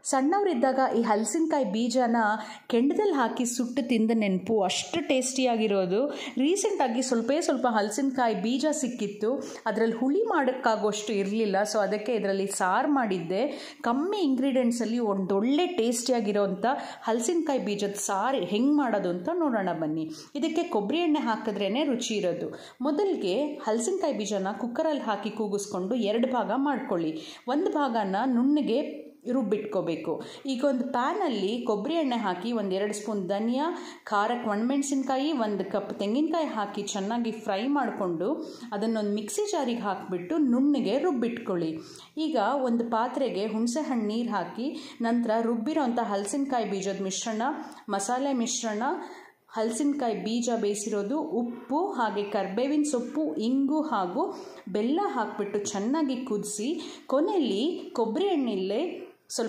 ಸಣ್ಣವರಿದ್ದಾಗ ಈ ಹಲಸಿನಕಾಯಿ ಬೀಜನ ಕೆಂಡದಲ್ಲಿ ಹಾಕಿ ಸುಟ್ಟು ತಿಂದ ನೆನಪು ಅಷ್ಟು ಟೇಸ್ಟಿಯಾಗಿರೋದು. ರೀಸೆಂಟಾಗಿ ಸ್ವಲ್ಪ ಹಲಸಿನಕಾಯಿ ಬೀಜ ಸಿಕ್ಕಿತ್ತು, ಅದರಲ್ಲಿ ಹುಳಿ ಮಾಡೋಕ್ಕಾಗೋಷ್ಟು ಇರಲಿಲ್ಲ. ಸೊ ಅದಕ್ಕೆ ಇದರಲ್ಲಿ ಸಾರು ಮಾಡಿದ್ದೆ. ಕಮ್ಮಿ ಇಂಗ್ರೀಡಿಯೆಂಟ್ಸಲ್ಲಿ ಒಂದೊಳ್ಳೆ ಟೇಸ್ಟಿಯಾಗಿರೋವಂಥ ಹಲಸಿನಕಾಯಿ ಬೀಜದ ಸಾರು ಹೆಂಗೆ ಮಾಡೋದು ಅಂತ ನೋಡೋಣ ಬನ್ನಿ. ಇದಕ್ಕೆ ಕೊಬ್ಬರಿ ಎಣ್ಣೆ ಹಾಕಿದ್ರೇ ರುಚಿ ಇರೋದು. ಮೊದಲಿಗೆ ಹಲಸಿನಕಾಯಿ ಬೀಜನ ಕುಕ್ಕರಲ್ಲಿ ಹಾಕಿ ಕೂಗಿಸ್ಕೊಂಡು 2 ಭಾಗ ಮಾಡ್ಕೊಳ್ಳಿ. ಒಂದು ಭಾಗನ ನುಣ್ಣಗೆ ರುಬ್ಬಿಟ್ಕೋಬೇಕು. ಈಗ ಒಂದು ಪ್ಯಾನಲ್ಲಿ ಕೊಬ್ಬರಿ ಎಣ್ಣೆ ಹಾಕಿ 1-2 ಸ್ಪೂನ್ ಧನಿಯಾ, ಖಾರಕ್ಕೆ ಒಣಮೆಣಸಿನ್ಕಾಯಿ, 1 ಕಪ್ ತೆಂಗಿನಕಾಯಿ ಹಾಕಿ ಚೆನ್ನಾಗಿ ಫ್ರೈ ಮಾಡಿಕೊಂಡು ಅದನ್ನೊಂದು ಮಿಕ್ಸಿ ಜಾರಿಗೆ ಹಾಕಿಬಿಟ್ಟು ನುಣ್ಣಗೆ ರುಬ್ಬಿಟ್ಕೊಳ್ಳಿ. ಈಗ ಒಂದು ಪಾತ್ರೆಗೆ ಹುಣಸೆಹಣ್ಣು ನೀರು ಹಾಕಿ ನಂತರ ರುಬ್ಬಿರೋಂಥ ಹಲಸಿನಕಾಯಿ ಬೀಜದ ಮಿಶ್ರಣ, ಮಸಾಲೆ ಮಿಶ್ರಣ, ಹಲಸಿನಕಾಯಿ ಬೀಜ ಬೇಯಿಸಿರೋದು, ಉಪ್ಪು, ಹಾಗೆ ಕರಿಬೇವಿನ ಸೊಪ್ಪು, ಇಂಗು ಹಾಗೂ ಬೆಲ್ಲ ಹಾಕಿಬಿಟ್ಟು ಚೆನ್ನಾಗಿ ಕುದಿಸಿ ಕೊನೆಯಲ್ಲಿ ಕೊಬ್ಬರಿ ಎಣ್ಣೆಯಲ್ಲೇ ಸ್ವಲ್ಪ